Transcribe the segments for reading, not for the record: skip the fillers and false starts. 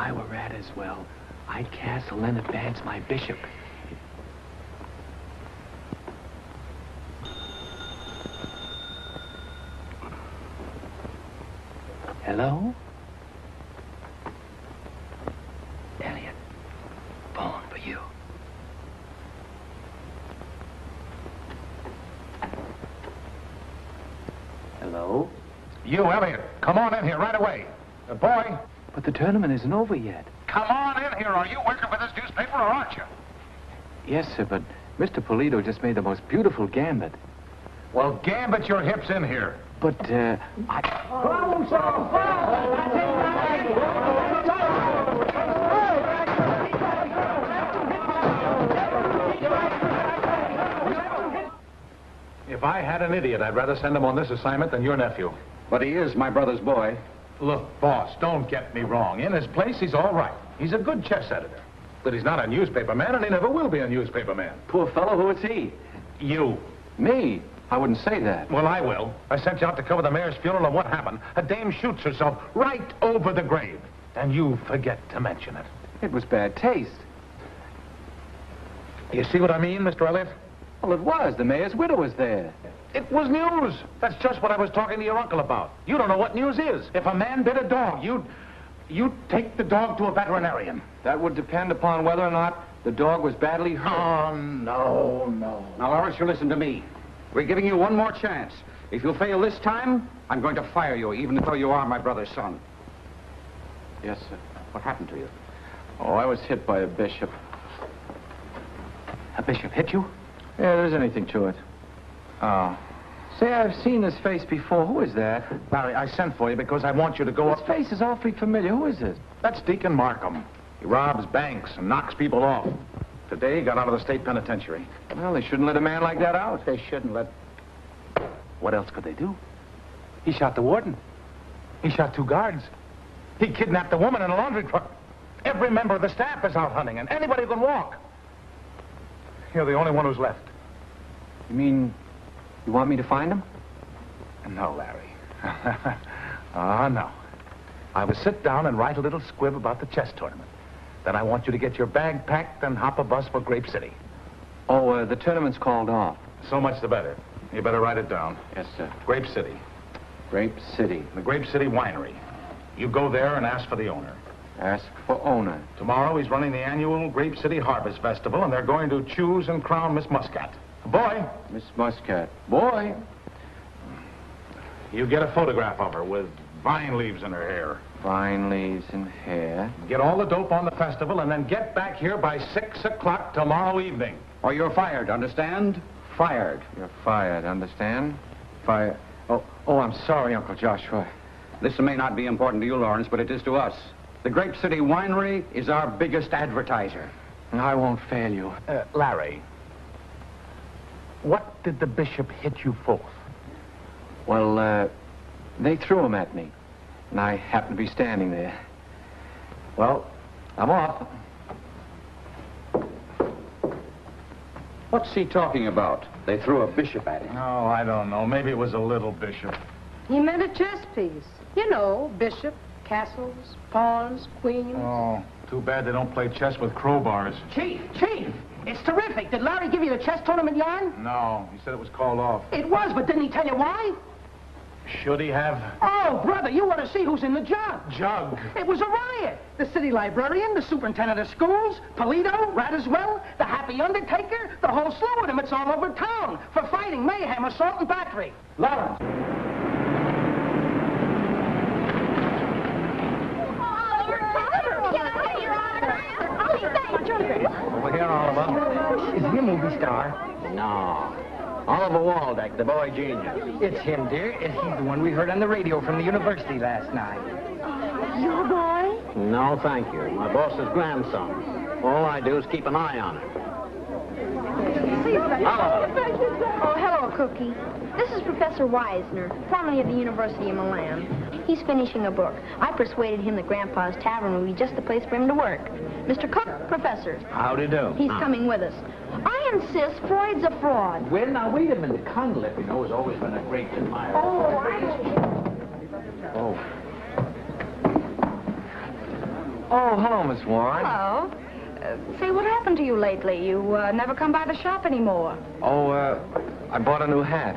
I were Raderswell, I'd castle and advance my bishop. Hello? Elliot, phone for you. Hello? You, Elliot, come on in here right away. Boy. But the tournament isn't over yet. Come on in here. Are you working for this newspaper or aren't you? Yes, sir, but Mr. Polito just made the most beautiful gambit. Well, gambit your hips in here. But, Problem solved! If I had an idiot, I'd rather send him on this assignment than your nephew. But he is my brother's boy. Look, boss, don't get me wrong. In his place, he's all right. He's a good chess editor. But he's not a newspaper man, and he never will be a newspaper man. poor fellow, who is he? You. Me? I wouldn't say that. Well, I will. I sent you out to cover the mayor's funeral, and what happened? A dame shoots herself right over the grave. And you forget to mention it. It was bad taste. You see what I mean, Mr. Elliot? Well, it was. The mayor's widow was there. It was news. That's just what I was talking to your uncle about. You don't know what news is. If a man bit a dog, you'd take the dog to a veterinarian. That would depend upon whether or not the dog was badly hurt. Oh, no. Now, Lawrence, you listen to me. We're giving you one more chance. If you fail this time, I'm going to fire you, even though you are my brother's son. Yes, sir. What happened to you? Oh, I was hit by a bishop. A bishop hit you? Yeah, there isn't anything to it. Oh. Say, I've seen this face before. Who is that? Larry, I sent for you because I want you to go This up. face is awfully familiar. Who is this? That's Deacon Markham. He robs banks and knocks people off. Today, he got out of the state penitentiary. Well, they shouldn't let a man like that out. They shouldn't let... What else could they do? He shot the warden. He shot 2 guards. He kidnapped a woman in a laundry truck. Every member of the staff is out hunting, and anybody who can walk. You're the only one who's left. You mean you want me to find him? No, Larry. No. I will sit down and write a little squib about the chess tournament. Then I want you to get your bag packed and hop a bus for Grape City. Oh, the tournament's called off. So much the better. You better write it down. Yes, sir. Grape City. Grape City. The Grape City Winery. You go there and ask for the owner. Ask for owner. Tomorrow he's running the annual Grape City Harvest Festival, and they're going to choose and crown Miss Muscat. Boy. Miss Muscat. Boy. You get a photograph of her with vine leaves in her hair. Vine leaves and hair. Get all the dope on the festival, and then get back here by 6 o'clock tomorrow evening. Or you're fired, understand? Fired. You're fired, understand? Fired. Oh, I'm sorry, Uncle Joshua. This may not be important to you, Lawrence, but it is to us. The Grape City Winery is our biggest advertiser. I won't fail you. Larry, what did the bishop hit you for? Well, they threw him at me, and I happened to be standing there. Well, I'm off. What's he talking about? They threw a bishop at him. Oh, I don't know. Maybe it was a little bishop. He meant a chess piece. You know, bishop, castles, pawns, queens. Oh, too bad they don't play chess with crowbars. Chief! It's terrific. Did Larry give you the chess tournament yarn? No, he said it was called off. It was, but didn't he tell you why? Should he have? Oh, brother, you ought to see who's in the jug. Jug. It was a riot. The city librarian, the superintendent of schools, Polito, Raderswell, the happy undertaker, the whole slew of them. It's all over town for fighting, mayhem, assault, and battery. Lawrence. Over here, Oliver. Is he a movie star? No. Oliver Waldeck, the boy genius. It's him, dear. And he's the one we heard on the radio from the university last night. Your boy? No, thank you. My boss's grandson. All I do is keep an eye on him. Oh, hello, Cookie. This is Professor Weisner, formerly of the University of Milan. He's finishing a book. I persuaded him that Grandpa's Tavern would be just the place for him to work. Mr. Cook, Professor. How do you do? He's coming with us. I insist Freud's a fraud. Well, now, wait a minute. Cunliffe, you know, has always been a great admirer. Oh, Oh. Oh, hello, Miss Warren. Hello. Say, what happened to you lately? You never come by the shop anymore. Oh, I bought a new hat.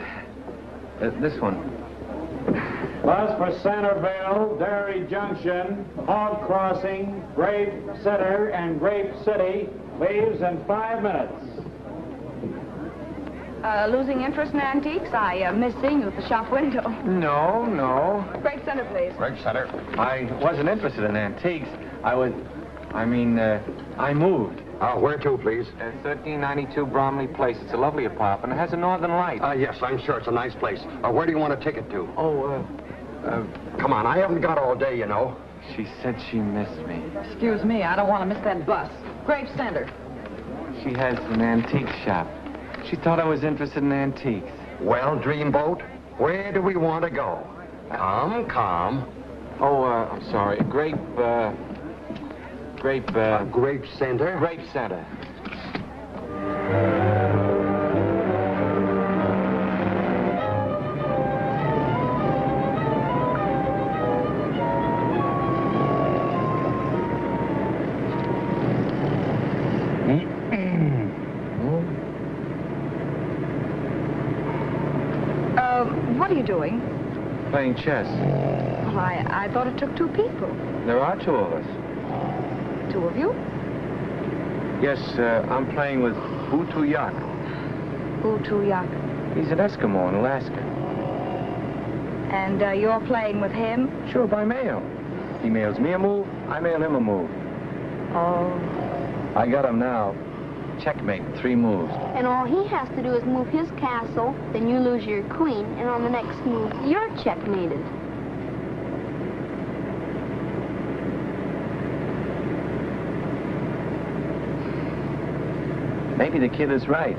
This one. Bus for Centerville, Dairy Junction, Hog Crossing, Grape Center, and Grape City leaves in 5 minutes. Losing interest in antiques? I miss seeing you at the shop window. No. Grape Center, please. Grape Center. I wasn't interested in antiques. I moved. Where to, please? 1392 Bromley Place. It's a lovely apartment. It has a northern light. Yes, I'm sure it's a nice place. Where do you want a ticket to? Oh, Come on, I haven't got all day, you know. she said she missed me. Excuse me, I don't want to miss that bus. Grape Center. She has an antique shop. She thought I was interested in antiques. Well, Dreamboat, where do we want to go? Come. Oh, I'm sorry. Grape Center? Grape Center. What are you doing? Playing chess. Well, I thought it took two people. There are two of us. Two of you? Yes, I'm playing with Utu Yak. Utu Yak. He's an Eskimo in Alaska. And you're playing with him? Sure, by mail. He mails me a move, I mail him a move. Oh. I got him now. Checkmate, 3 moves. And all he has to do is move his castle, then you lose your queen, and on the next move, you're checkmated. Maybe the kid is right.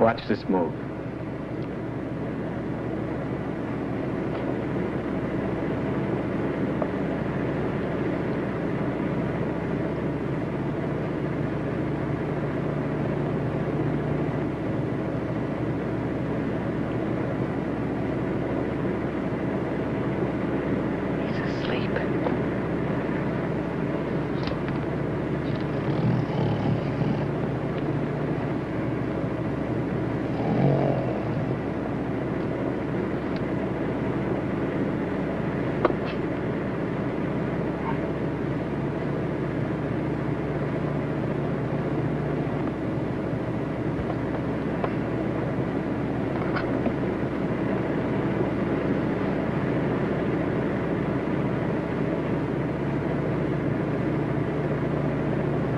Watch this move.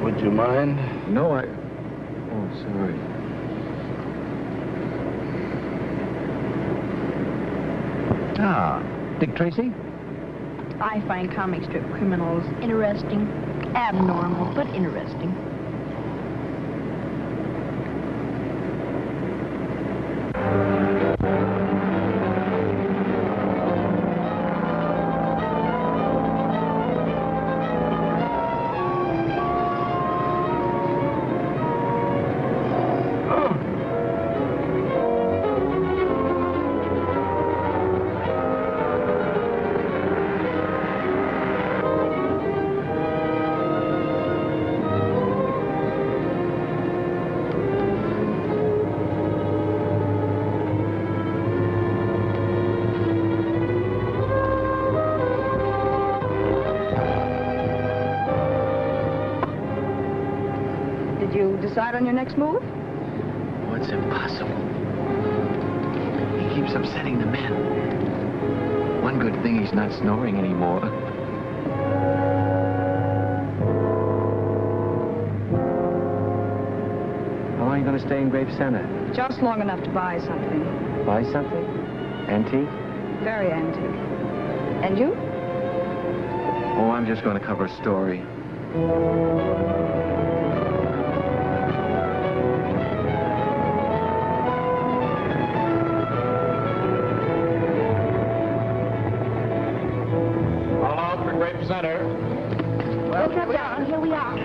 Would you mind? No, Oh, sorry. Dick Tracy? I find comic strip criminals Interesting. abnormal, but interesting. Did you decide on your next move? Oh, it's impossible. He keeps upsetting the men. One good thing, he's not snoring anymore. How long are you going to stay in Grape Center? Just long enough to buy something. Buy something? Antique? Very antique. And you? Oh, I'm just going to cover a story. All out for Grape Center. Well, here we are. Here we are.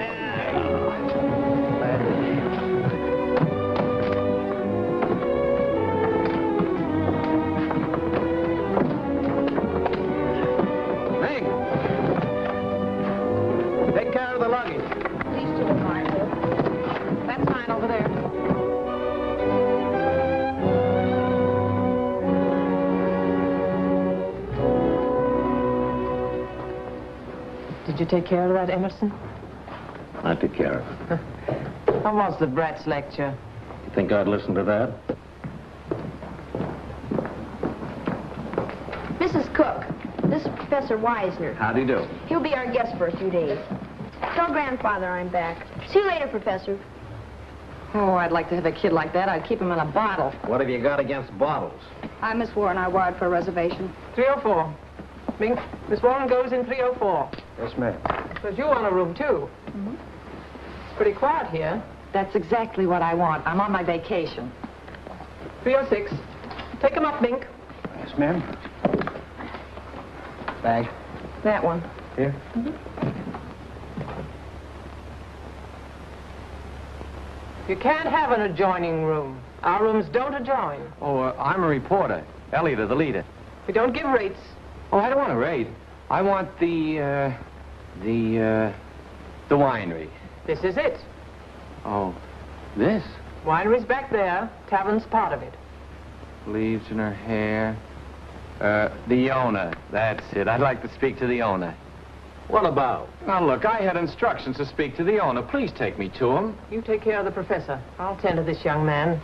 you take care of that, Emerson? I took care of it. How was the Bratz lecture? You think I'd listen to that? Mrs. Cook, this is Professor Wiesner. How do you do? He'll be our guest for a few days. Tell Grandfather I'm back. See you later, Professor. Oh, I'd like to have a kid like that. I'd keep him in a bottle. What have you got against bottles? Hi, Miss Warren. I wired for a reservation. 304. Mink, Miss Warren goes in 304. Yes, ma'am. Because you want a room, too. It's pretty quiet here. That's exactly what I want. I'm on my vacation. 306. Take him up, Mink. Yes, ma'am. Bag. That one. Here? You can't have an adjoining room. Our rooms don't adjoin. Oh, I'm a reporter. Elliot, the leader. We don't give rates. Oh, I don't want a raid. I want the winery. This is it. Oh, this? Winery's back there. Tavern's part of it. Leaves in her hair. The owner. That's it. I'd like to speak to the owner. What about? Now, look, I had instructions to speak to the owner. Please take me to him. You take care of the professor. I'll tend to this young man.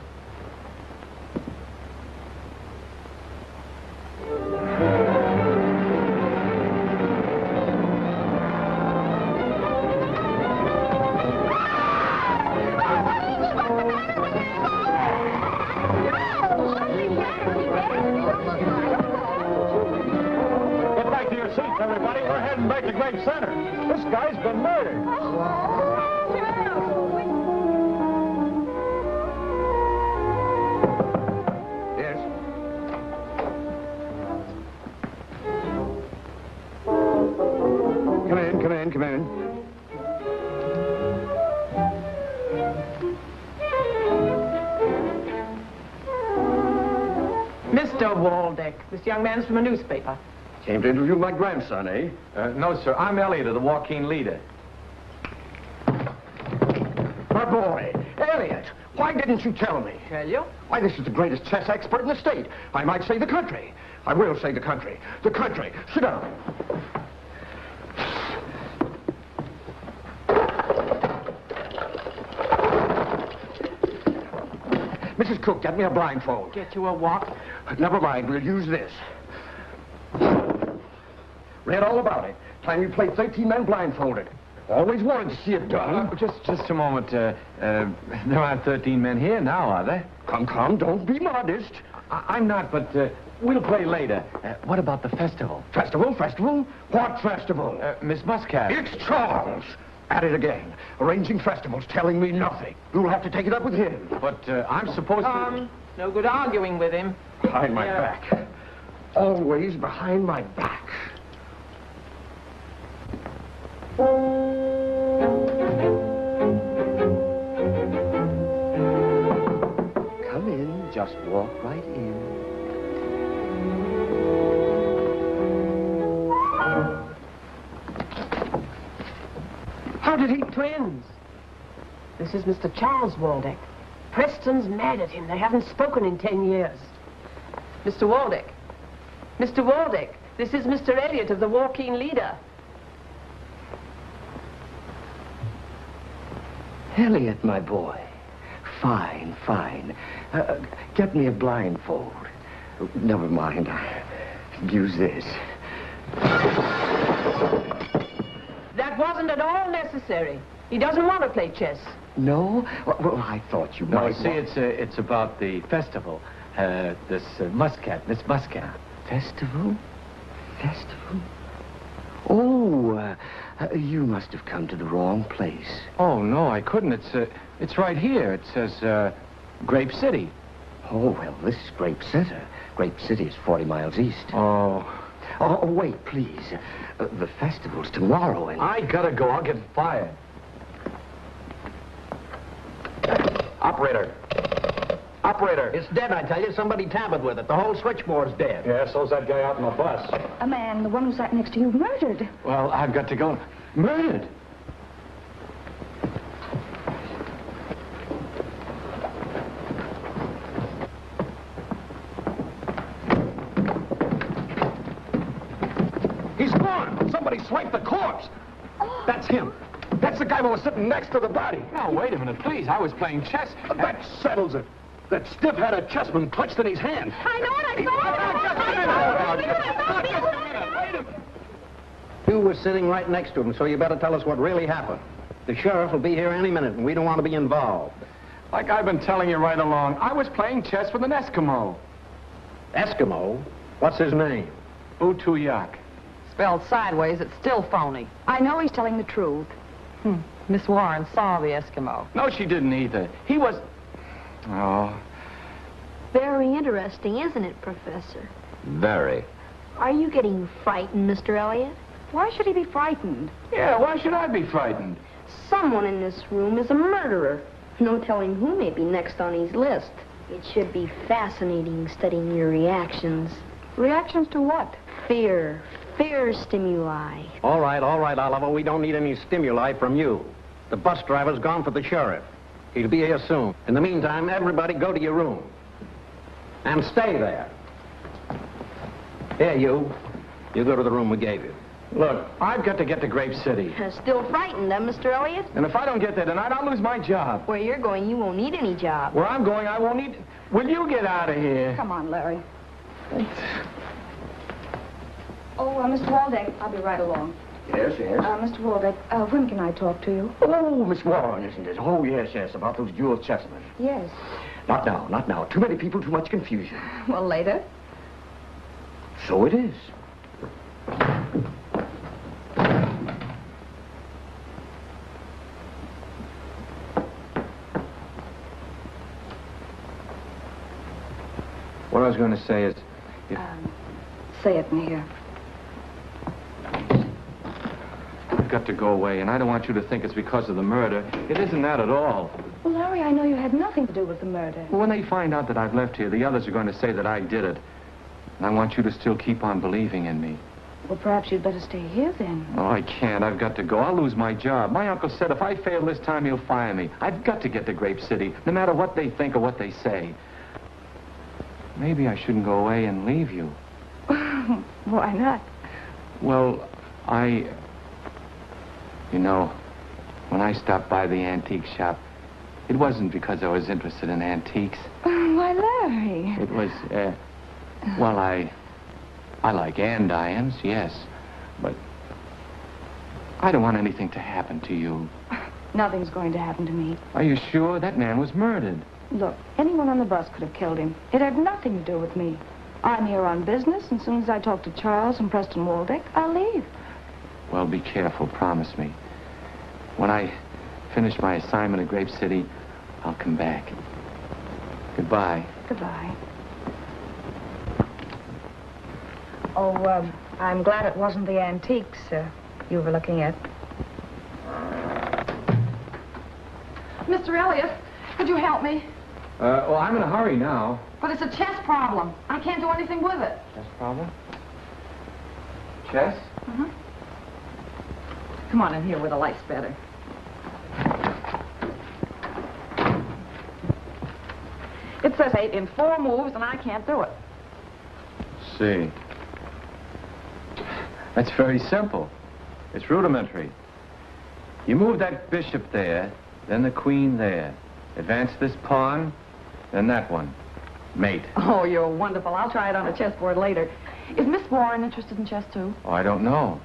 Get back to your seats, everybody. We're heading back to Grape Center. This guy's been murdered. Yes? Come in. Mr. Waldeck, this young man's from a newspaper. Came to interview my grandson, eh? No, sir. I'm Elliot of the Joaquin Leader. My boy, Elliot, why didn't you tell me? Tell you? Why, this is the greatest chess expert in the state. I might say the country. I will say the country. The country. Sit down. Mrs. Cook, get me a blindfold. Get you a what? Never mind, we'll use this. Read all about it. Time you played 13 men blindfolded. Always wanted to see it done. Just a moment. There aren't 13 men here now, are there? Come, don't be modest. I'm not, but we'll play later. What about the festival? Festival? What festival? Miss Muscat. It's Charles. At it again. Arranging festivals, telling me nothing. You'll have to take it up with him. But I'm supposed to... No good arguing with him. Behind my back. Always behind my back. Come in. Just walk right in. How did he twins? This is Mr. Charles Waldeck. Preston's mad at him. They haven't spoken in 10 years. Mr. Waldeck. Mr. Waldeck, this is Mr. Elliot of the Joaquin Leader. Elliot, my boy. Fine. Get me a blindfold. Never mind. I'll use this. That wasn't at all necessary. He doesn't want to play chess. No? Well, I thought you No, might see, want... it's about the festival. This Muscat, Miss Muscat. Festival? Oh, you must have come to the wrong place. Oh, no, I couldn't. It's right here. It says, Grape City. Oh, well, this is Grape Center. Grape City is 40 miles east. Oh, wait, please. The festival's tomorrow, and... I gotta go. I'll get fired. Operator. It's dead, I tell you. Somebody tampered with it. The whole switchboard's dead. Yeah, so's that guy out on the bus. A man, the one who sat next to you, murdered. Well, I've got to go. Murdered? He's gone! Somebody swiped the corpse! him. That's the guy who was sitting next to the body. Now, wait a minute, please. I was playing chess. That settles it. That stiff had a chessman clutched in his hand. I know it, I saw it. You were sitting right next to him, so you better tell us what really happened. The sheriff will be here any minute, and we don't want to be involved. Like I've been telling you right along, I was playing chess with an Eskimo. Eskimo? What's his name? Utuyak. Spelled sideways, it's still phony. I know he's telling the truth. Miss Warren saw the Eskimo. No, she didn't either. He was... Oh, Very interesting, isn't it, Professor? very. Are you getting frightened, Mr. Elliot? Why should he be frightened? Yeah, why should I be frightened? Someone in this room is a murderer. No telling who may be next on his list. It should be fascinating studying your reactions. Reactions to what? Fear. Fear stimuli. All right, Oliver. We don't need any stimuli from you. The bus driver's gone for the sheriff. He'll be here soon. In the meantime, everybody go to your room. And stay there. Here, you. You go to the room we gave you. Look, I've got to get to Grape City. Still frightened, huh, Mr. Elliot? And if I don't get there tonight, I'll lose my job. Where you're going, you won't need any job. Where I'm going, I won't need... Will you get out of here? Come on, Larry. Oh, Mr. Waldeck, I'll be right along. Yes, yes. Mr. Waldeck, when can I talk to you? Oh, Miss Warren, isn't it? Oh, yes, yes, about those jeweled chessmen. Yes. Not now, not now. Too many people, too much confusion. Well, later. So it is. What I was going to say is... Say it, Mia. I've got to go away, and I don't want you to think it's because of the murder. It isn't that at all. Well, Larry, I know you had nothing to do with the murder. Well, when they find out that I've left here, the others are going to say that I did it. And I want you to still keep on believing in me. Well, perhaps you'd better stay here, then. Oh, I can't. I've got to go. I'll lose my job. My uncle said if I fail this time, he'll fire me. I've got to get to Grape City, no matter what they think or what they say. Maybe I shouldn't go away and leave you. Why not? Well, You know, when I stopped by the antique shop, it wasn't because I was interested in antiques. Why, Larry? It was, well, I like andirons, yes, but I don't want anything to happen to you. Nothing's going to happen to me. Are you sure? That man was murdered. Look, anyone on the bus could have killed him. It had nothing to do with me. I'm here on business, and as soon as I talk to Charles and Preston Waldeck, I'll leave. Well, be careful, promise me. When I finish my assignment at Grape City, I'll come back. Goodbye. Goodbye. Oh, I'm glad it wasn't the antiques you were looking at. Mr. Elliot, could you help me? Well, I'm in a hurry now. But it's a chess problem. I can't do anything with it. Chess problem? Chess? Mm-hmm. Come on in here where the light's better. It says 8 in 4 moves, and I can't do it. See. That's very simple. It's rudimentary. You move that bishop there, then the queen there. Advance this pawn, then that one. Mate. Oh, you're wonderful. I'll try it on a chessboard later. Is Miss Warren interested in chess, too? Oh, I don't know.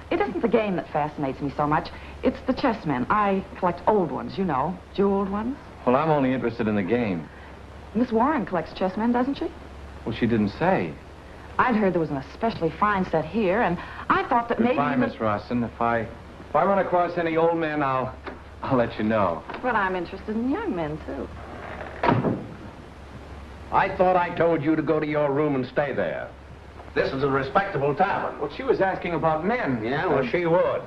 It isn't the game that fascinates me so much. It's the chessmen. I collect old ones, you know, jeweled ones. Well, I'm only interested in the game. Miss Warren collects chessmen, doesn't she? Well, she didn't say. I'd heard there was an especially fine set here, and I thought that maybe... Goodbye, Miss Rawson. If I run across any old men, I'll let you know. But I'm interested in young men, too. I thought I told you to go to your room and stay there. This is a respectable tavern. Well, she was asking about men. Yeah, well, she would.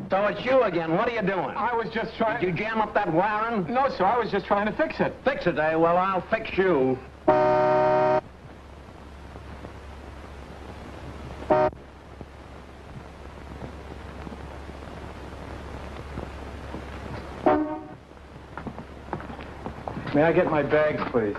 So it's you again. What are you doing? I was just trying... Did you jam up that wiring? No, sir. I was just trying to fix it. Fix it, eh? Well, I'll fix you. May I get my bags, please?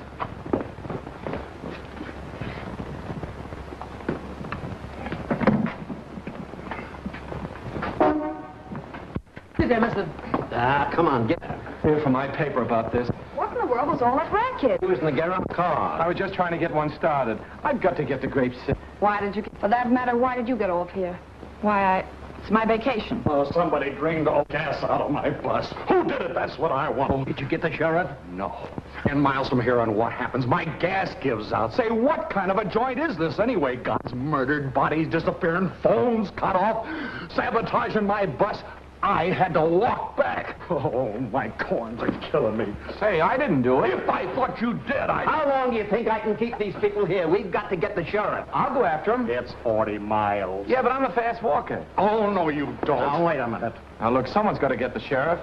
There, mister. Ah, come on, get her. Here for my paper about this. What in the world was all that racket? He was in the garage car. I was just trying to get one started. I've got to get to Grape City. Why did you... For that matter, why did you get off here? Why, it's my vacation. Oh, somebody drained the gas out of my bus. Who did it? That's what I want. Did you get the sheriff? No. 10 miles from here, and what happens? My gas gives out. Say, what kind of a joint is this anyway? Guns murdered, bodies disappearing, phones cut off, sabotaging my bus. I had to walk back. Oh, my corns are killing me. Say, I didn't do it. If I thought you did, How long do you think I can keep these people here? We've got to get the sheriff. I'll go after him. It's 40 miles. Yeah, but I'm a fast walker. Oh, no, you don't. Now, wait a minute. Now, look, someone's got to get the sheriff.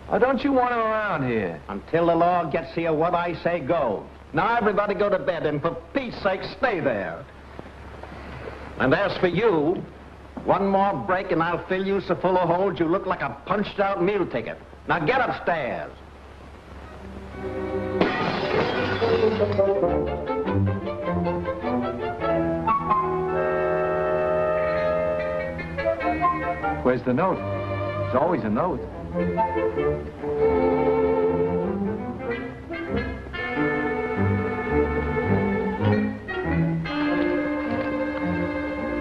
Or don't you want him around here? Until the law gets here, what I say goes. Now, everybody go to bed, and for Pete's sake, stay there. And as for you, one more break and I'll fill you so full of holes you look like a punched-out meal ticket. Now get upstairs. Where's the note? There's always a note.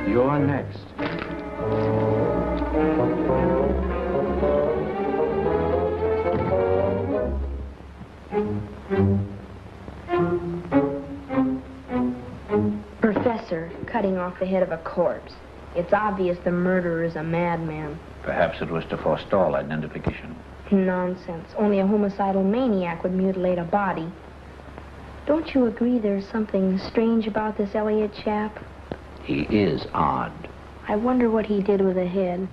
You're next. Professor, cutting off the head of a corpse. It's obvious the murderer is a madman. Perhaps it was to forestall identification. Nonsense. Only a homicidal maniac would mutilate a body. Don't you agree there's something strange about this Elliot chap? He is odd. I wonder what he did with the head.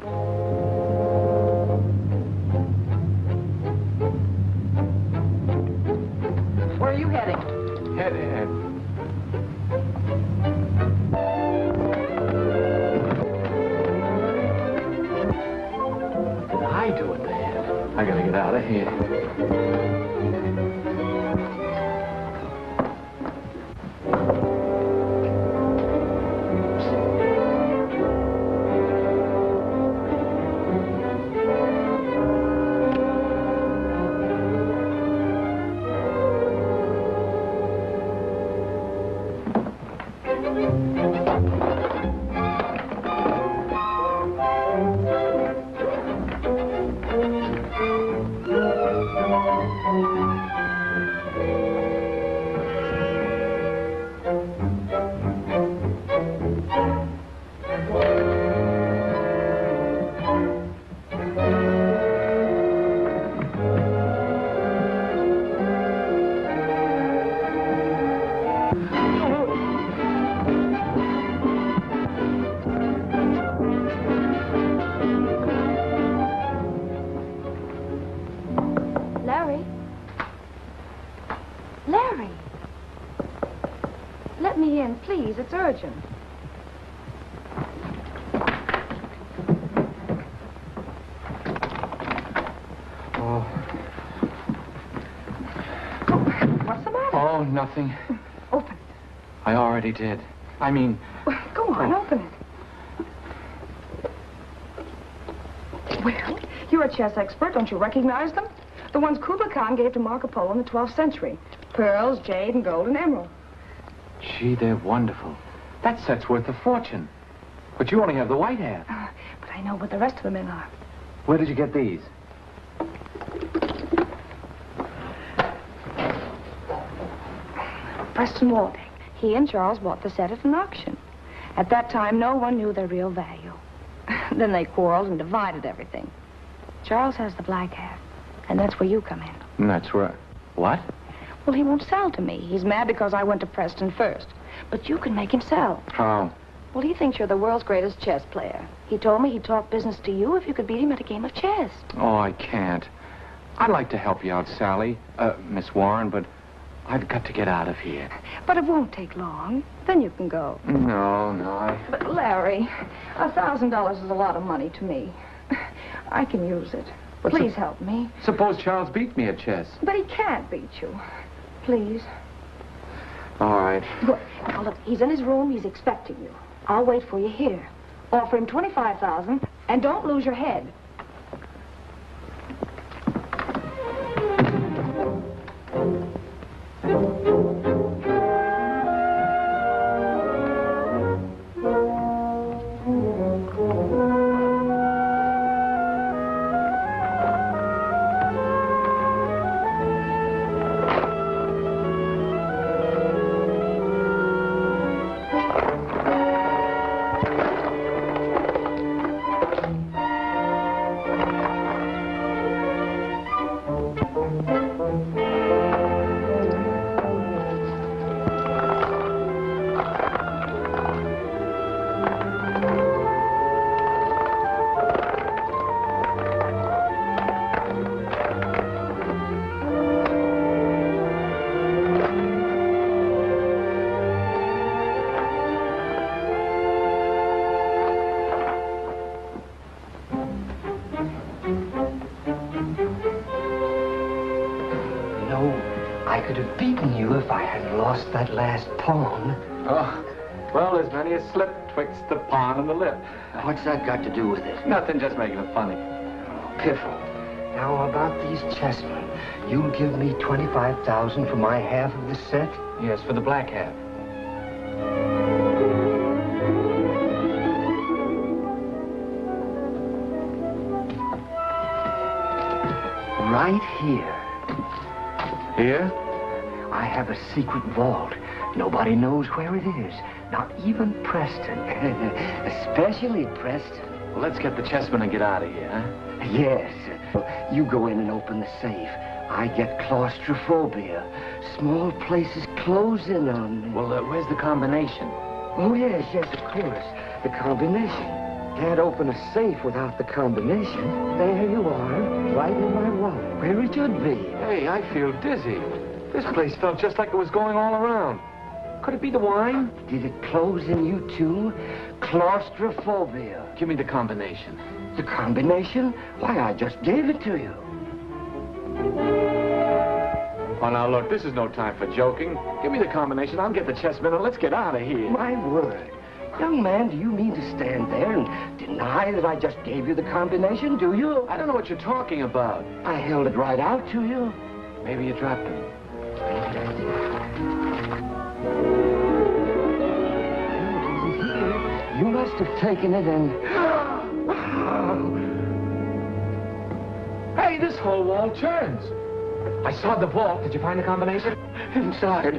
Where are you heading? Head. What did I do with the head? I gotta get out of here. Larry? Larry! Let me in, please. It's urgent. Oh. What's the matter? Oh, nothing. Open I already did. I mean... it. Go on, open it. Well, you're a chess expert. Don't you recognize them? The ones Kublai Khan gave to Marco Polo in the 12th century. Pearls, jade, and gold, and emerald. Gee, they're wonderful. That set's worth a fortune. But you only have the white half. But I know what the rest of the men are. Where did you get these? Preston Waldeck. He and Charles bought the set at an auction. At that time, no one knew their real value. Then they quarreled and divided everything. Charles has the black half, and that's where you come in. And that's where... What? Well, he won't sell to me. He's mad because I went to Preston first. But you can make him sell. How? Well, he thinks you're the world's greatest chess player. He told me he'd talk business to you if you could beat him at a game of chess. Oh, I can't. I'd like to help you out, Sally. Miss Warren, but I've got to get out of here. But it won't take long. Then you can go. No, But, Larry, $1,000 is a lot of money to me. I can use it. But Please help me. Suppose Charles beat me at chess. But he can't beat you. Please. All right. Good. Now, look, he's in his room. He's expecting you. I'll wait for you here. Offer him $25,000, and don't lose your head. I could have beaten you if I had lost that last pawn. Oh, well, there's many a slip twixt the pawn and the lip. What's that got to do with it? Nothing, just making it funny. Oh, piffle. Now, about these chessmen. You'll give me $25,000 for my half of the set? Yes, for the black half. Right here. Here? I have a secret vault. Nobody knows where it is. Not even Preston. Especially Preston. Well, let's get the chessmen and get out of here, huh? Yes. You go in and open the safe. I get claustrophobia. Small places close in on me. Well, where's the combination? Oh, yes, of course. The combination. Can't open a safe without the combination. There you are, right in my wallet, where it should be. Hey, I feel dizzy. This place felt just like it was going all around. Could it be the wine? Did it close in you, too? Claustrophobia. Give me the combination. The combination? Why, I just gave it to you. Oh, now, look, this is no time for joking. Give me the combination. I'll get the chessmen and let's get out of here. My word. Young man, do you mean to stand there and deny that I just gave you the combination, do you? I don't know what you're talking about. I held it right out to you. Maybe you dropped him. You must have taken it and... Hey, this whole wall turns. I saw the vault. Did you find the combination? Inside.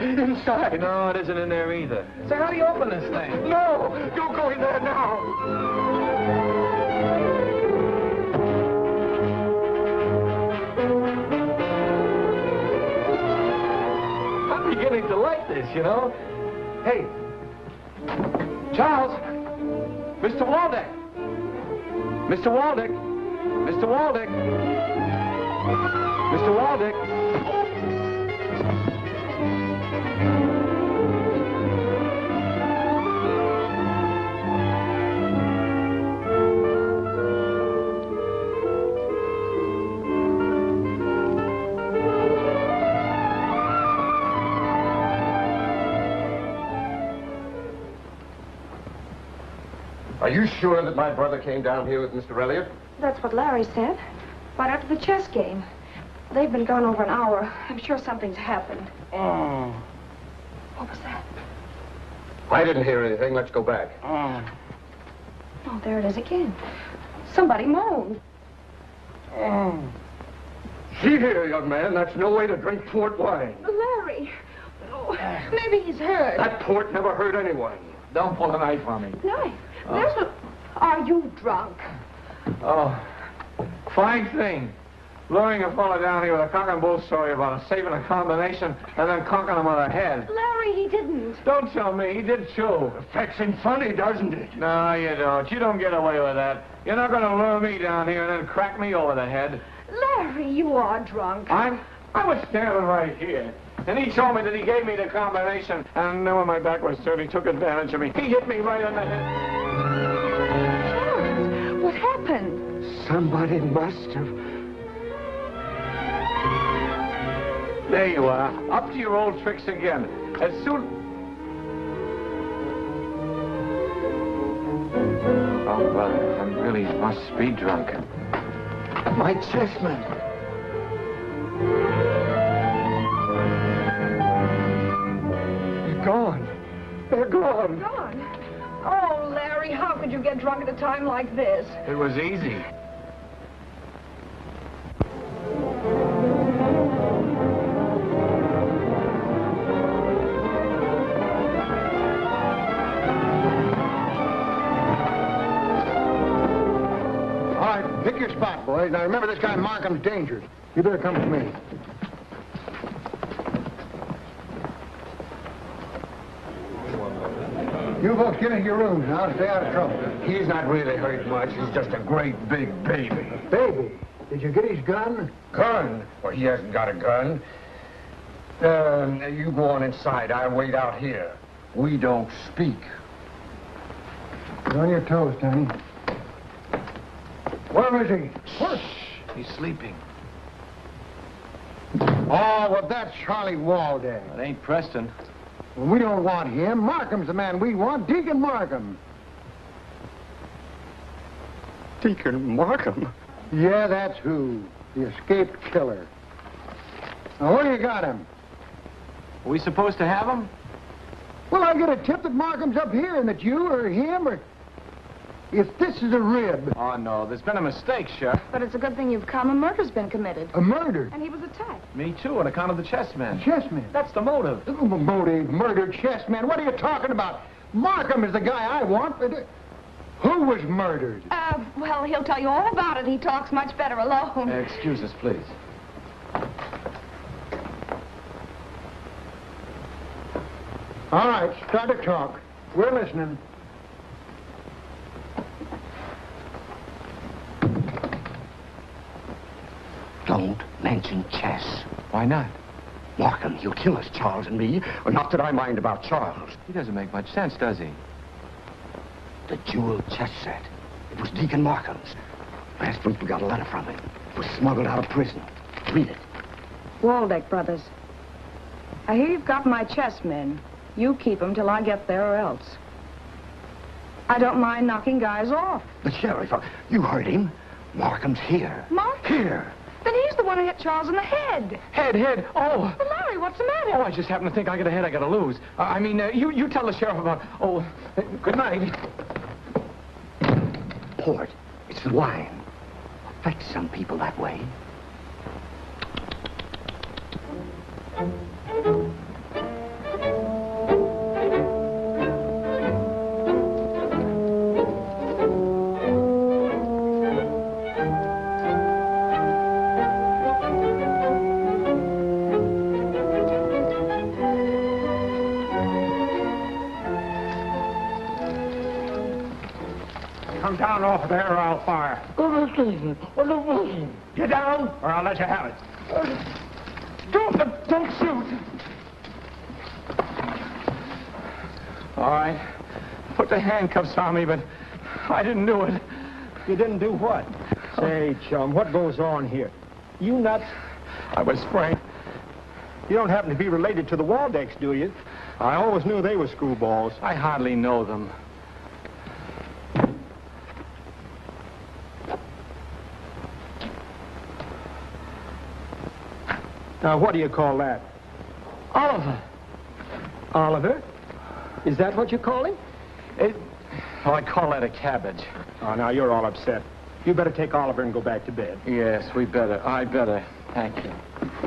No, it isn't in there either. Say, how do you open this thing? No, don't go in there now. I'm beginning to like this, you know. Hey, Charles, Mr. Waldeck. Mr. Waldeck. Mr. Waldeck. Mr. Waldeck. Are you sure that my brother came down here with Mr. Elliott? That's what Larry said. Right after the chess game. They've been gone over an hour. I'm sure something's happened. Oh. What was that? I didn't hear anything. Let's go back. Oh, there it is again. Somebody moaned. See here, young man, that's no way to drink port wine. Larry. Oh, maybe he's hurt. That port never hurt anyone. Don't pull a knife on me. Knife? There's no... Are you drunk? Oh, fine thing. Luring a fella down here with a cock and bull story about saving a combination and then conking him on the head. Larry, he didn't. Don't tell me. He did too. Affects him funny, doesn't it? No, you don't. You don't get away with that. You're not going to lure me down here and then crack me over the head. Larry, you are drunk. I was standing right here. And he told me that he gave me the combination. And then when my back was turned, he took advantage of me. He hit me right on the head. Charles, what happened? Somebody must have... There you are. Up to your old tricks again. As soon... Oh, brother, I really must be drunk. My chessmen. They're gone. They're gone. Gone? Oh, Larry, how could you get drunk at a time like this? It was easy. All right, pick your spot, boys. Now, remember, this guy Markham's dangerous. You better come with me. You folks get into your rooms now. Stay out of trouble. He's not really hurt much. He's just a great big baby. Baby, did you get his gun? Gun? Well, he hasn't got a gun. You go on inside. I'll wait out here. We don't speak. You're on your toes, Tony. Where is he? Where? He's sleeping. Oh, well, that's Charlie Waldeck. It ain't Preston. Well, we don't want him. Markham's the man we want. Deacon Markham. Deacon Markham? Yeah, that's who. The escaped killer. Now, where you got him? Are we supposed to have him? Well, I get a tip that Markham's up here and that you or him or... If this is a rib... Oh, no. There's been a mistake, Sheriff. But it's a good thing you've come. A murder's been committed. A murder? And he was attacked. Me, too, on account of the chessmen. Chessmen? That's the motive. Motive, murdered chessmen. What are you talking about? Markham is the guy I want. Who was murdered? Well, he'll tell you all about it. He talks much better alone. Excuse us, please. All right, start to talk. We're listening. Don't mention chess. Why not? Markham, he'll kill us, Charles and me. Well, not that I mind about Charles. He doesn't make much sense, does he? The jeweled chess set. It was Deacon Markham's. Last week we got a letter from him. It was smuggled out of prison. Read it. Waldeck brothers. I hear you've got my chessmen. You keep them till I get there or else. I don't mind knocking guys off. The sheriff, you heard him. Markham's here. Mark? Here. Then he's the one who hit Charles in the head. Head. Oh. But Larry, what's the matter? Oh, I just happen to think I got a head I got to lose. You tell the sheriff about... Oh, good night. Port. It's the wine. Affects some people that way. Come down off there or I'll fire. Get down or I'll let you have it. Don't shoot. All right. Put the handcuffs on me, but I didn't do it. You didn't do what? Say, chum, what goes on here? You nuts? I was sprained. You don't happen to be related to the Waldecks, do you? I always knew they were screwballs. I hardly know them. Now, what do you call that? Oliver. Oliver? Is that what you call him? I call that a cabbage. Oh, now you're all upset. You better take Oliver and go back to bed. Yes, we better. I better. Thank you.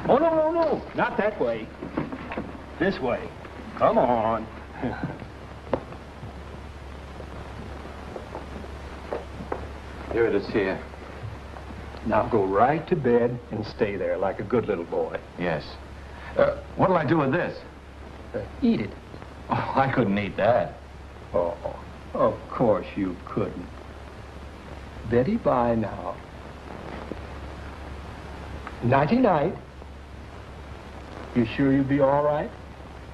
Oh, no. Not that way. This way. Come on. Here it is here. Now go right to bed and stay there like a good little boy. Yes. What'll I do with this? Eat it. Oh, I couldn't eat that. Oh, of course you couldn't. Betty, bye now. Nighty-night. You sure you'll be all right?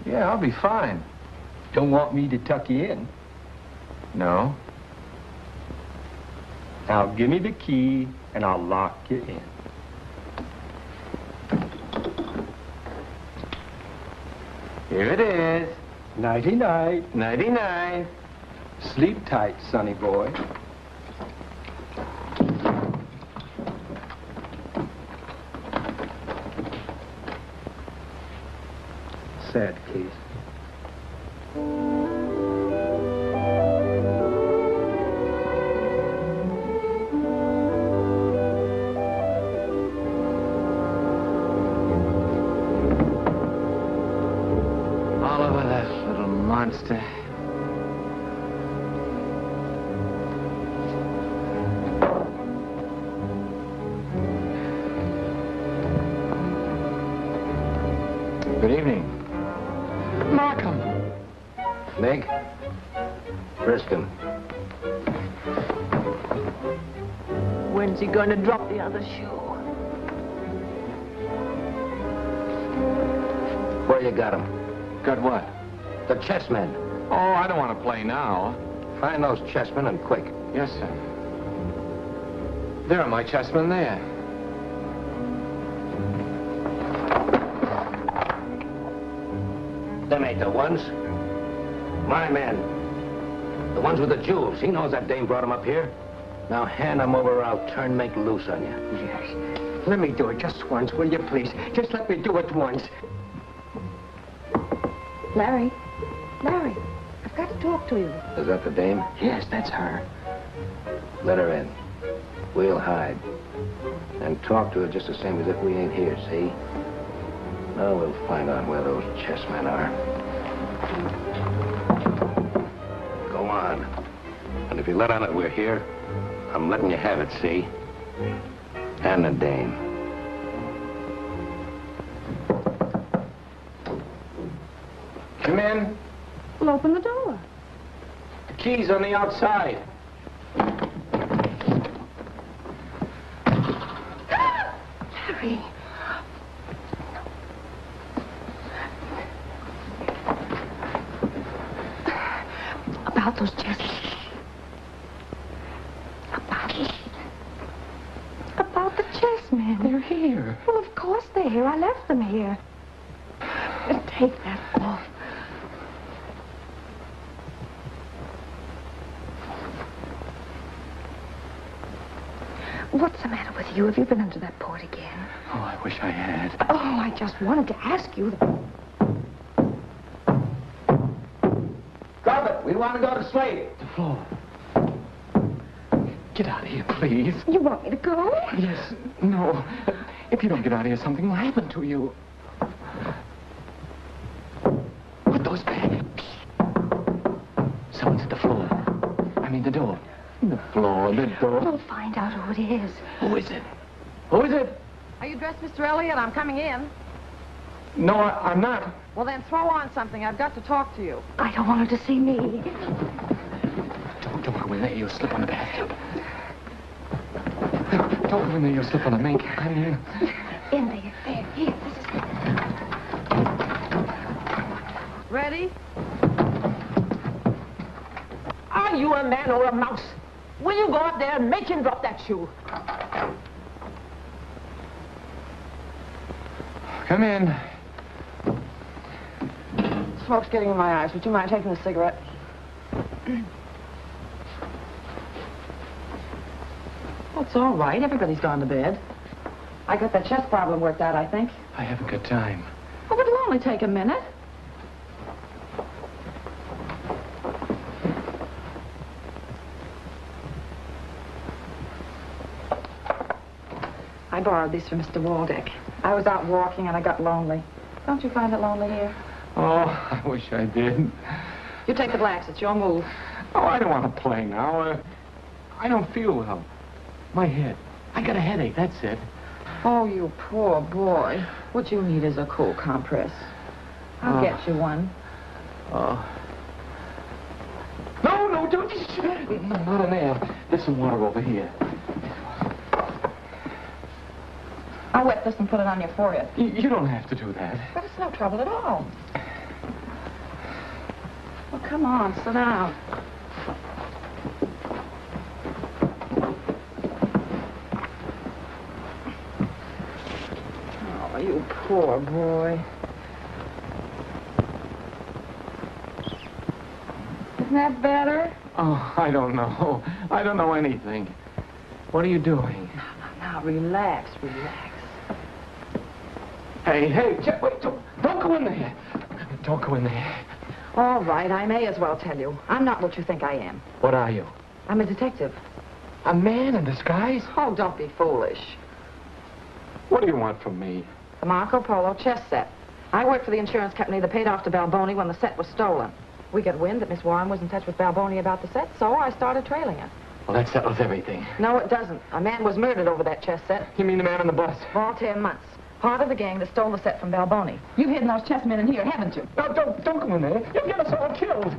Yeah, I'll be fine. Don't want me to tuck you in. No. Now give me the key and I'll lock you in. Here it is. Nighty-night. Nighty-night. Sleep tight, sonny boy. Sad case. Oliver, that little monster. Good evening. Markham! Meg? Preston. When's he going to drop the other shoe? Where you got him? Got what? The chessmen. Oh, I don't want to play now. Find those chessmen and quick. Yes, sir. There are my chessmen there. Them ain't the ones. My men. The ones with the jewels. He knows that dame brought him up here. Now hand him over or I'll turn make loose on you. Yes. Let me do it just once, will you, please? Just let me do it once. Larry, I've got to talk to you. Is that the dame? Yes, that's her. Let her in. We'll hide. And talk to her just the same as if we ain't here, see? Now we'll find out where those chessmen are. Go on. And if you let on that we're here, I'm letting you have it, see? And the dame. Come in. Well, open the door. The key's on the outside. Harry. About those chests. About the chessmen. They're here. Well, of course they're here. I left them here. Take that off. What's the matter with you? Have you been under that port again? Oh, I wish I had. Oh, I just wanted to ask you. Drop it. We want to go to sleep. The floor. Get out of here, please. You want me to go? Yes. No. If you don't get out of here, something will happen to you. Put those back. Someone's at the floor. I mean, the door. The floor, the door. We'll find out who it is. Who is it? Who is it? Are you dressed, Mr. Elliot? I'm coming in. No, I'm not. Well, then throw on something. I've got to talk to you. I don't want her to see me. Don't go in there. You'll slip on the bathtub. Don't go in there. You'll slip on the mink. I mean... In there. There. Here. This is... Ready? Are you a man or a mouse? Will you go up there and make him drop that shoe? Come in. Smoke's getting in my eyes. Would you mind taking a cigarette? That's all right. Everybody's gone to bed. I got that chest problem worked out, I think. I haven't got time. Oh, it'll only take a minute. I borrowed these from Mr. Waldeck. I was out walking and I got lonely. Don't you find it lonely here? Oh, I wish I did. You take the blacks. It's your move. Oh, I don't want to play now. I don't feel well. My head. I got a headache, that's it. Oh, you poor boy. What you need is a cool compress. I'll get you one. Oh. No, don't. No, not in there. There's some water over here. I'll wet this and put it on your forehead. You don't have to do that. But it's no trouble at all. Well, come on, sit down. Oh, you poor boy. Isn't that better? Oh, I don't know. I don't know anything. What are you doing? Now, relax. Hey, Jeff, wait, don't go in there. Don't go in there. All right, I may as well tell you. I'm not what you think I am. What are you? I'm a detective. A man in disguise? Oh, don't be foolish. What do you want from me? The Marco Polo chess set. I worked for the insurance company that paid off to Balboni when the set was stolen. We got wind that Miss Warren was in touch with Balboni about the set, so I started trailing her. Well, that settles everything. No, it doesn't. A man was murdered over that chess set. You mean the man on the bus? For 10 months. Part of the gang that stole the set from Balboni. You've hidden those chessmen in here, haven't you? No, don't go in there. You'll get us all killed.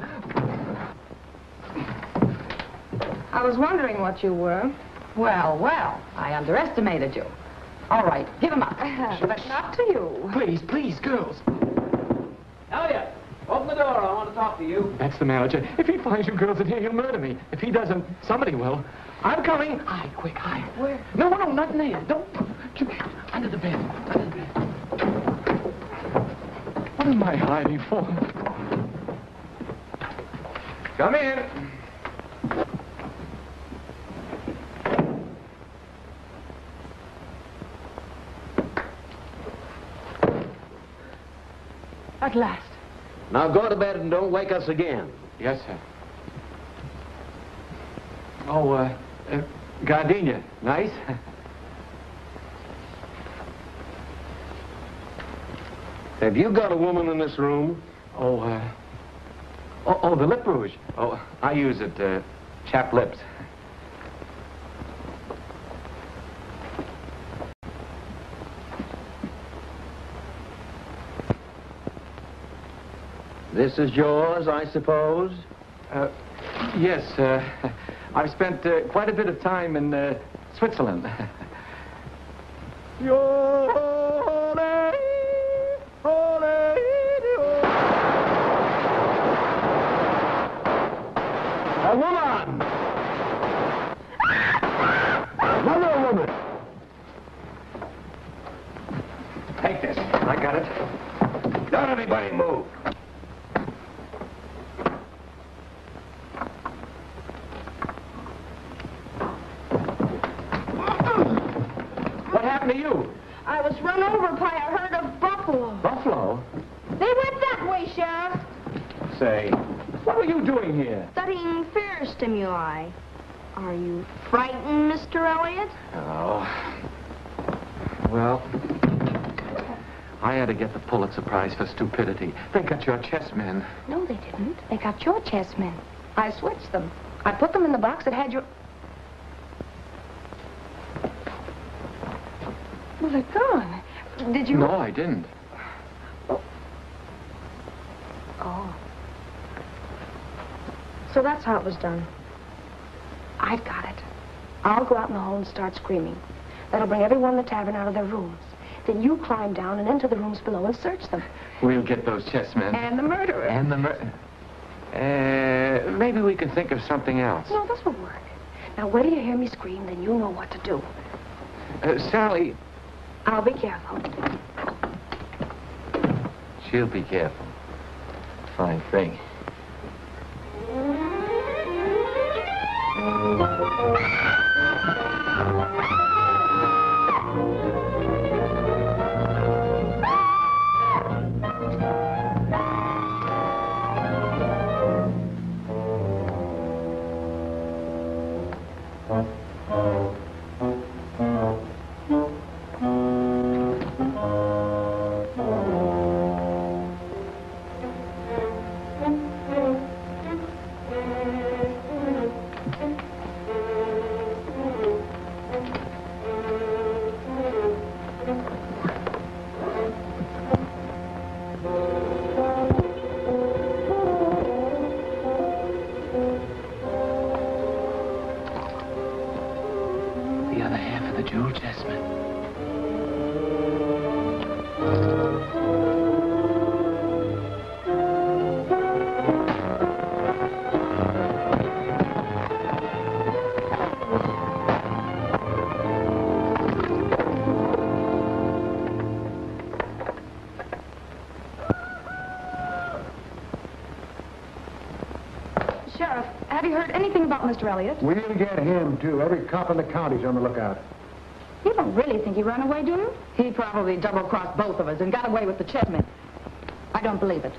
I was wondering what you were. Well, I underestimated you. All right, give him up. But not to you. Please, girls. Elliot, open the door. I want to talk to you. That's the manager. If he finds you girls in here, he'll murder me. If he doesn't, somebody will. I'm coming. Hide, quick, hide. Where? No, not in there. Don't. Under the bed. What am I hiding for? Come in. At last. Now go to bed and don't wake us again. Yes, sir. Oh, gardenia. Nice? Have you got a woman in this room? Oh, the lip rouge. Oh, I use it, chapped lips. This is yours, I suppose? Yes, I've spent quite a bit of time in Switzerland. A woman! Another woman! Take this. I got it. Don't anybody move. What happened to you? I was run over by a herd of buffalo. Buffalo? They went that way, Sheriff. Say, what were you doing here? Studying fear stimuli. Are you frightened, Mr. Elliot? Oh. Well, I had to get the Pulitzer Prize for stupidity. They got your chessmen. No, they didn't. They got your chessmen. I switched them. I put them in the box that had your... Well, they're gone. Did you... No, I didn't. Oh. So that's how it was done. I've got it. I'll go out in the hall and start screaming. That'll bring everyone in the tavern out of their rooms. Then you climb down and into the rooms below and search them. We'll get those chessmen. And the murderer. And the maybe we can think of something else. No, this will work. Now, wait till you hear me scream, then you know what to do. Sally... I'll be careful. She'll be careful. Fine thing. Sheriff, have you heard anything about Mr. Elliot? We'll get him, too. Every cop in the county's on the lookout. You don't really think he ran away, do you? He probably double-crossed both of us and got away with the chessmen. I don't believe it.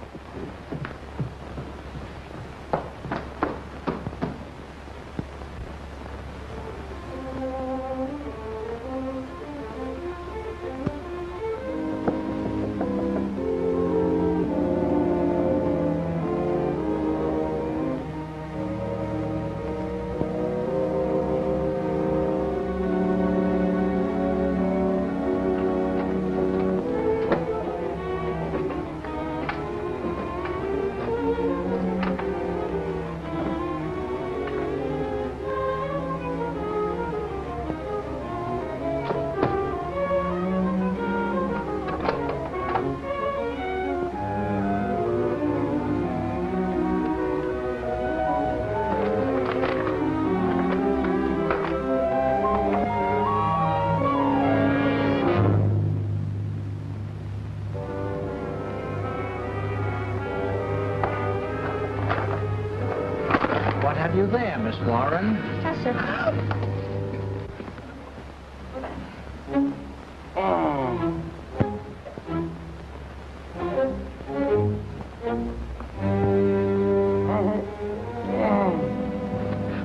What have you there, Miss Warren? Yes, sir.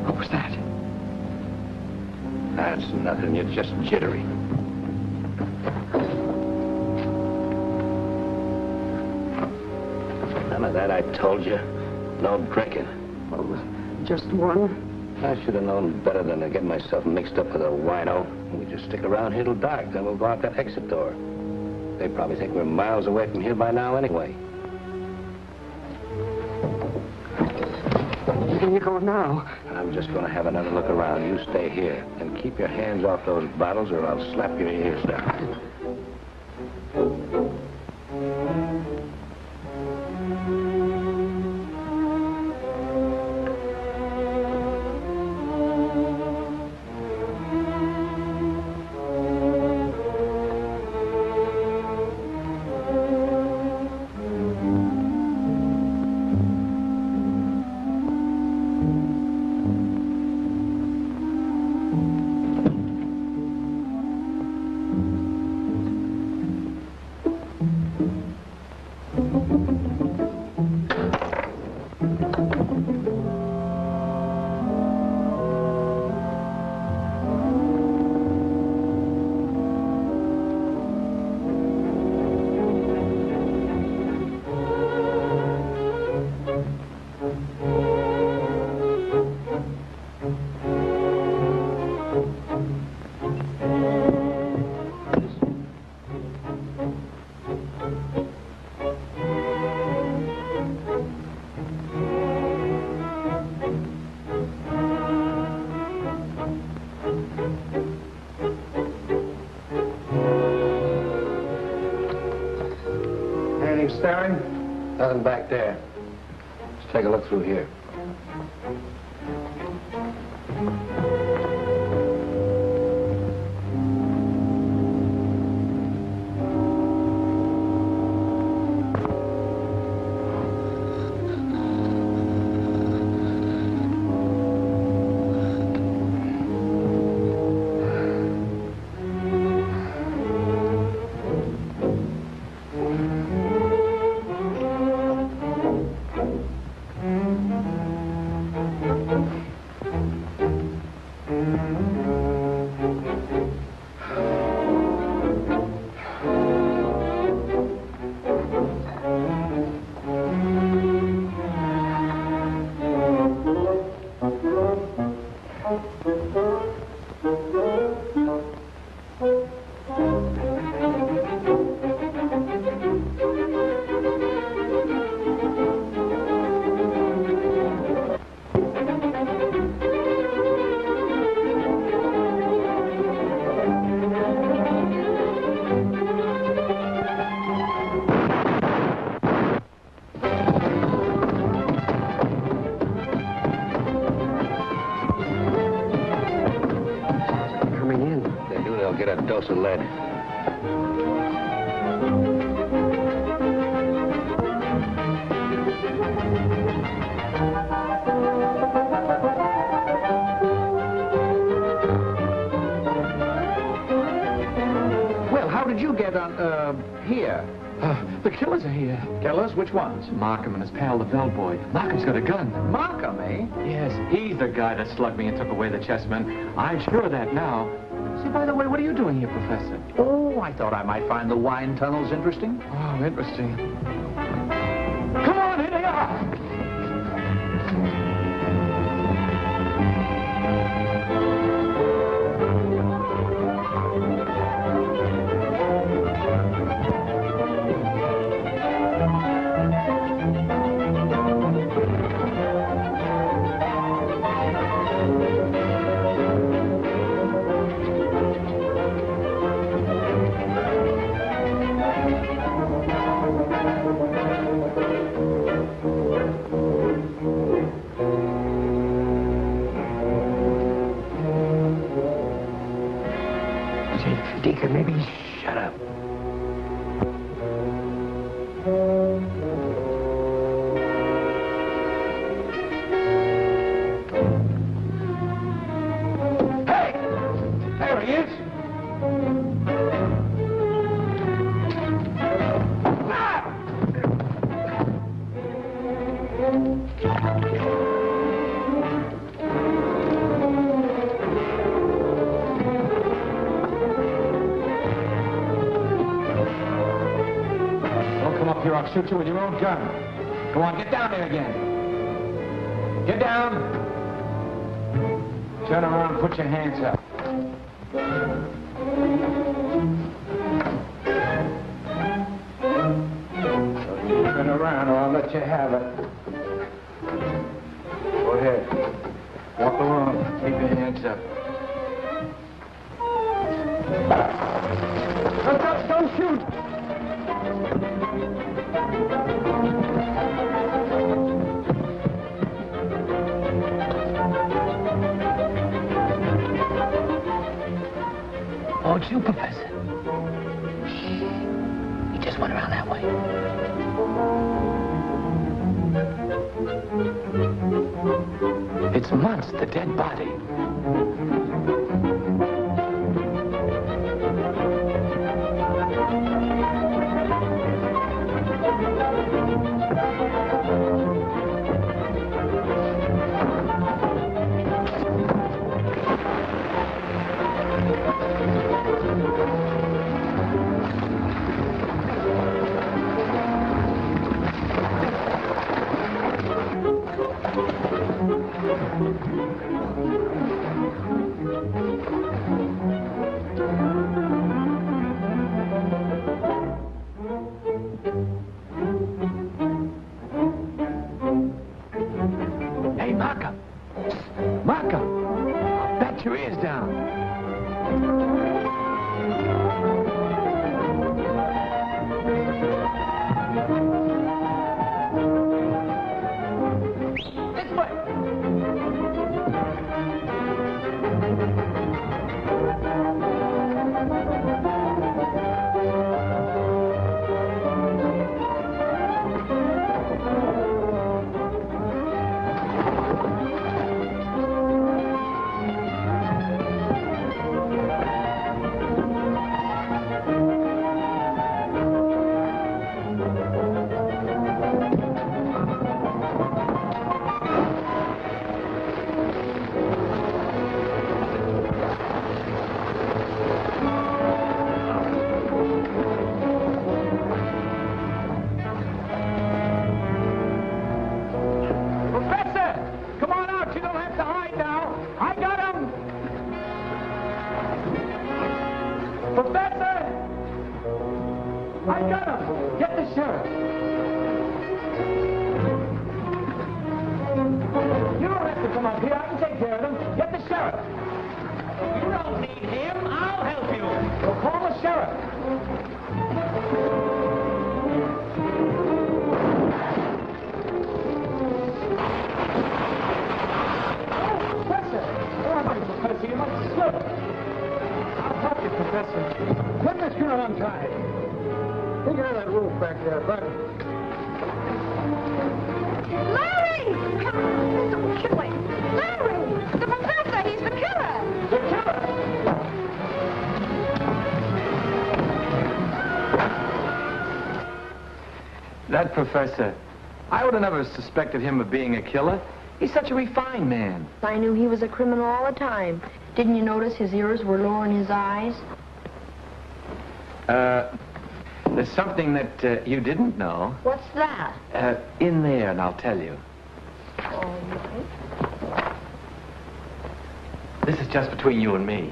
What was that? That's nothing. You're just jittery. None of that, I told you. No drinking. Just one. I should have known better than to get myself mixed up with a wino. We just stick around here till dark, then we'll go out that exit door. They probably think we're miles away from here by now anyway. where you going now? I'm just going to have another look around. You stay here. And keep your hands off those bottles or I'll slap your ears down. Staring? Nothing back there. Let's take a look through here. Dose of lead. Well, how did you get on, here? The killers are here. Killers? Which ones? Markham and his pal, the bellboy. Markham's got a gun. Markham, eh? Yes, he's the guy that slugged me and took away the chessmen. I'm sure of that now. Say, by the way, what are you doing here, Professor? Oh, I thought I might find the wine tunnels interesting. Oh, interesting. Come on, here they are! Deacon, maybe shut up. Hey! There he is! Here, I'll shoot you with your own gun. Go on, get down there again. Get down. Turn around and put your hands up. Turn around or I'll let you have it. Go ahead. It's you, Professor. Shh. He just went around that way. It's Muntz, the dead body. Hey, Markham. Markham. Bet your ears down. This way. I got him! Get the sheriff! You don't have to come up here. I can take care of them. Get the sheriff! You don't need him. I'll help you. Well, call the sheriff. Professor, you might slip. I'll help you, Professor. Put this girl untied. Take her to that roof back there, Bud. Larry! Don't kill him! Larry! The professor! He's the killer! The killer! That professor, I would have never suspected him of being a killer. He's such a refined man. I knew he was a criminal all the time. Didn't you notice his ears were lower in his eyes? There's something that you didn't know. What's that? In there, and I'll tell you. All right. This is just between you and me.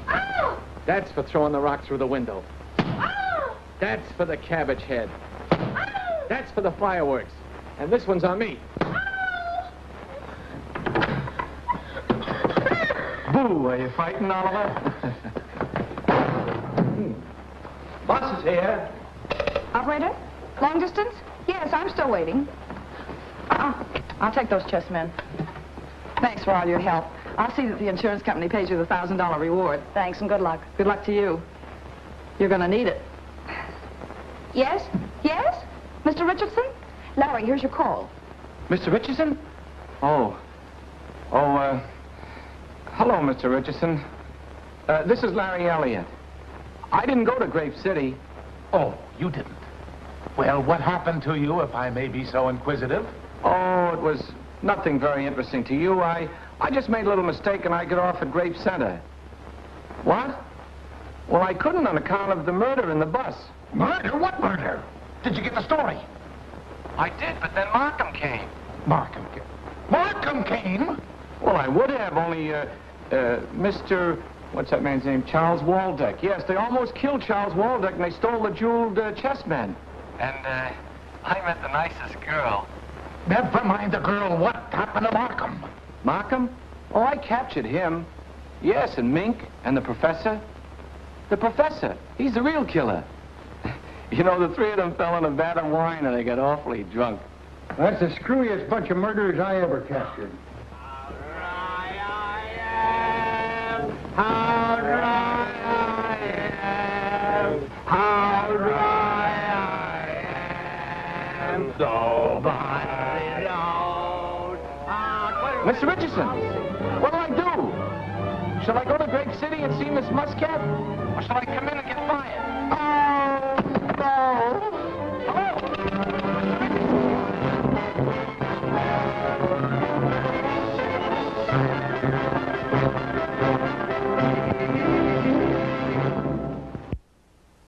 Oh! That's for throwing the rock through the window. Oh! That's for the cabbage head. Oh! That's for the fireworks. And this one's on me. Boo, are you frightened, Oliver? Boss is here. Operator? Long distance? Yes, I'm still waiting. I'll take those chessmen. Thanks for all your help. I'll see that the insurance company pays you the $1,000 reward. Thanks, and good luck. Good luck to you. You're gonna need it. Yes? Yes? Mr. Richardson? Larry, here's your call. Mr. Richardson? Hello, Mr. Richardson. This is Larry Elliott. I didn't go to Grape City. Oh, you didn't. Well, what happened to you, if I may be so inquisitive? Oh, it was nothing very interesting to you. I just made a little mistake and I got off at Grape Center. What? Well, I couldn't on account of the murder in the bus. Murder? What murder? Did you get the story? I did, but then Markham came. Markham came? Markham came? Well, I would have, only, Mr... What's that man's name? Charles Waldeck. Yes, they almost killed Charles Waldeck, and they stole the jeweled chessmen. And, I met the nicest girl. Never mind the girl. What happened to Markham? Markham? Oh, I captured him. Yes, and Mink, and the professor. The professor. He's the real killer. You know, the three of them fell in a vat of wine, and they got awfully drunk. That's the screwiest bunch of murderers I ever captured. How dry I am, how dry I am, nobody knows. Mr. Richardson, what do I do? Shall I go to Grape City and see Miss Muscat? Or shall I come in and get fired?